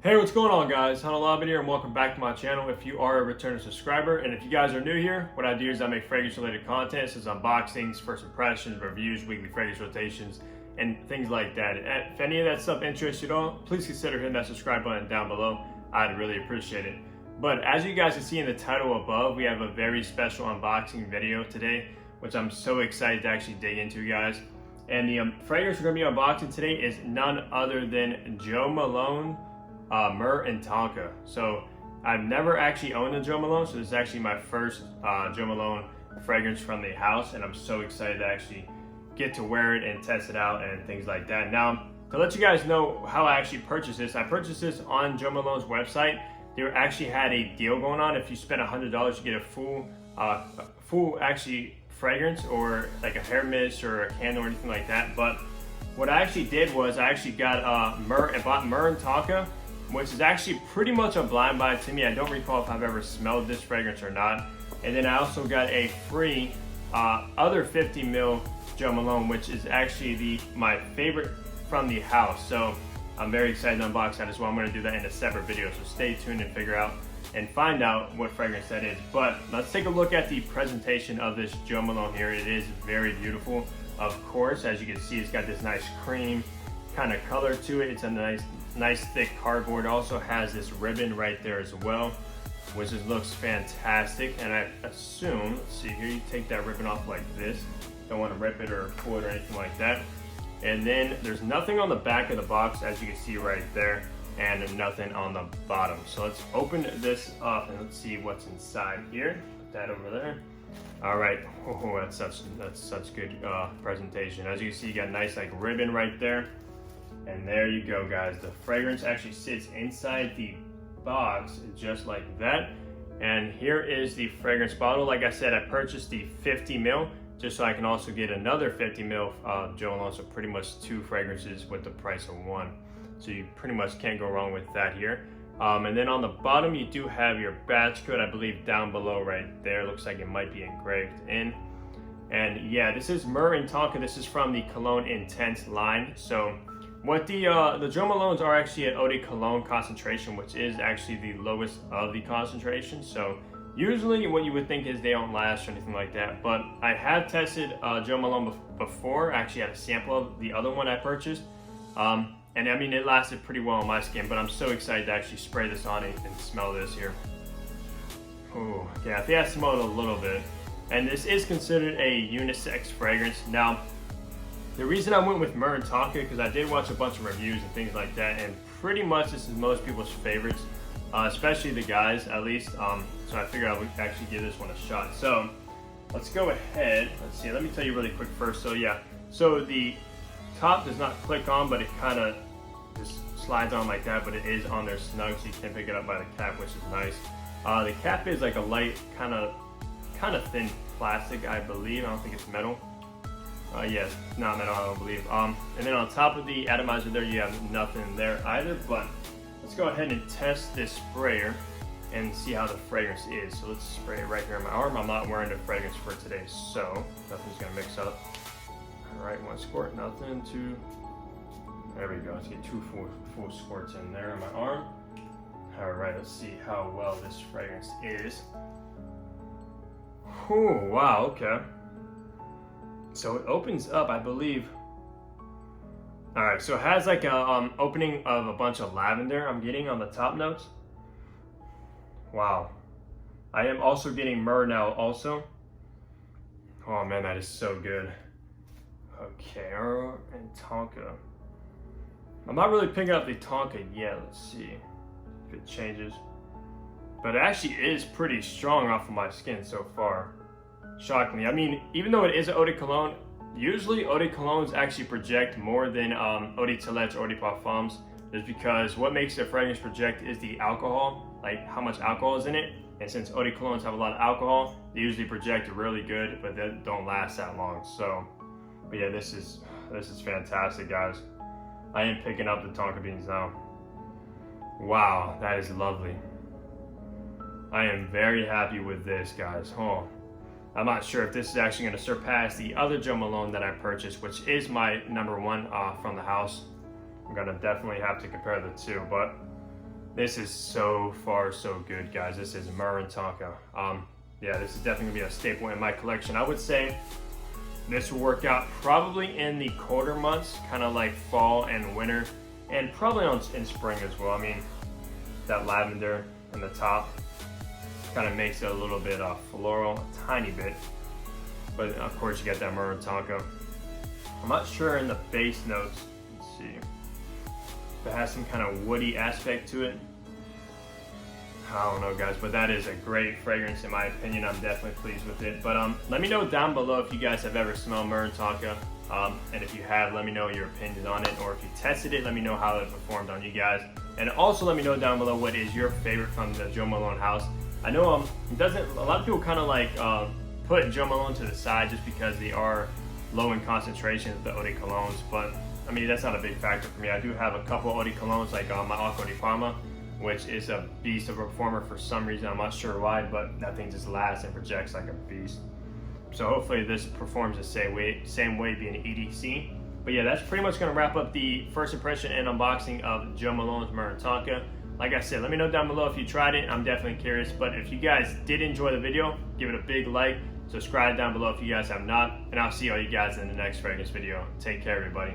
Hey, what's going on, guys? HunterBusiness here, and welcome back to my channel. If you are a returning subscriber, and if you guys are new here, what I do is I make fragrance related content, such as unboxings, first impressions, reviews, weekly fragrance rotations, and things like that. And if any of that stuff interests you at all, please consider hitting that subscribe button down below. I'd really appreciate it. But as you guys can see in the title above, we have a very special unboxing video today, which I'm so excited to actually dig into, guys. And the fragrance we're going to be unboxing today is none other than Malone Myrrh Tonka. So I've never actually owned a Jo Malone, so this is actually my first Jo Malone fragrance from the house, and I'm so excited to actually get to wear it and test it out and things like that. Now, to let you guys know how I actually purchased this, I purchased this on Jo Malone's website. They actually had a deal going on. If you spend $100, you get a full actually fragrance, or like a hair mist or a candle or anything like that. But what I actually did was I actually got bought Myrrh Tonka, which is actually pretty much a blind buy to me. I don't recall if I've ever smelled this fragrance or not. And then I also got a free other 50 ml Jo Malone, which is actually my favorite from the house. So I'm very excited to unbox that as well. I'm gonna do that in a separate video, so stay tuned and figure out and find out what fragrance that is. But let's take a look at the presentation of this Jo Malone here. It is very beautiful. Of course, as you can see, it's got this nice cream kind of color to it. It's a nice thick cardboard. Also has this ribbon right there as well, which just looks fantastic. And I assume, let's see here, you take that ribbon off like this. Don't want to rip it or pull it or anything like that. And then there's nothing on the back of the box, as you can see right there, and nothing on the bottom. So let's open this up and let's see what's inside here. Put that over there. All right. Oh, that's such good presentation. As you can see, you got a nice like ribbon right there. And there you go, guys. The fragrance actually sits inside the box just like that. And here is the fragrance bottle. Like I said, I purchased the 50 ml just so I can also get another 50 ml Jo Malone. So pretty much 2 fragrances with the price of 1. So you pretty much can't go wrong with that here. And then on the bottom, you do have your batch code, I believe down below right there. Looks like it might be engraved in. And yeah, this is Myrrh Tonka. This is from the Cologne Intense line. So what the Jo Malones are actually at eau de cologne concentration, which is actually the lowest of the concentration. So usually what you would think is they don't last or anything like that. But I have tested Jo Malone before. I actually had a sample of the other one I purchased. And I mean, it lasted pretty well on my skin, but I'm so excited to actually spray this on and smell this here. Oh, yeah, I think I smelled it a little bit. And this is considered a unisex fragrance. Now, the reason I went with Myrrh Tonka, because I did watch a bunch of reviews and things like that, and pretty much this is most people's favorites, especially the guys, at least. So I figured I would actually give this one a shot. So let's go ahead. Let's see. Let me tell you really quick first. So yeah, so the top does not click on, but it kind of just slides on like that. But it is on there snug, so you can pick it up by the cap, which is nice. The cap is like a light, kind of thin plastic, I believe. I don't think it's metal. Yes, not metal, I don't believe. And then on top of the atomizer there, you have nothing there either. But let's go ahead and test this sprayer and see how the fragrance is. So let's spray it right here on my arm. I'm not wearing the fragrance for today, so nothing's gonna mix up. All right, 1 squirt, nothing, 2. There we go. Let's get 2 full squirts in there on my arm. All right, let's see how well this fragrance is. Oh, wow, okay. So it opens up, I believe. All right, so it has like a opening of a bunch of lavender I'm getting on the top notes. Wow. I am also getting myrrh now also. Oh man, that is so good. Okay, and Tonka. I'm not really picking up the Tonka yet. Let's see if it changes. But it actually is pretty strong off of my skin so far. Shockingly. I mean, even though it is an eau de cologne, usually eau de colognes actually project more than eau de toilettes or eau de parfums, just because what makes the fragrance project is the alcohol, like how much alcohol is in it. And since eau de colognes have a lot of alcohol, they usually project really good, but they don't last that long. So, but yeah, this is fantastic, guys. I am picking up the Tonka beans now. Wow, that is lovely. I am very happy with this, guys. Oh, I'm not sure if this is actually going to surpass the other Jo Malone that I purchased, which is my #1 from the house. I'm going to definitely have to compare the two, but This is so far so good, guys. This is Myrrh Tonka. Yeah, this is definitely gonna be a staple in my collection. I would say this will work out probably in the colder months, kind of like fall and winter, and probably in spring as well. I mean, that lavender in the top kind of makes it a little bit floral, a tiny bit. But of course you got that Myrrh Tonka. I'm not sure in the base notes, let's see, if it has some kind of woody aspect to it. I don't know, guys, but that is a great fragrance in my opinion. I'm definitely pleased with it. But let me know down below if you guys have ever smelled Myrrh Tonka. And if you have, let me know your opinion on it, or if you tested it, let me know how it performed on you guys. And also let me know down below what is your favorite from the Jo Malone house. I know a lot of people kind of like put Jo Malone to the side just because they are low in concentration of the eau de colognes, but I mean that's not a big factor for me. I do have a couple eau de colognes like my Acqua di Parma, which is a beast of a performer for some reason. I'm not sure why, but that thing just lasts and projects like a beast. So hopefully this performs the same way being EDC. But yeah, that's pretty much gonna wrap up the first impression and unboxing of Jo Malone's Myrrh Tonka. Like I said, let me know down below if you tried it. I'm definitely curious. But if you guys did enjoy the video, give it a big like. Subscribe down below if you guys have not. And I'll see all you guys in the next fragrance video. Take care, everybody.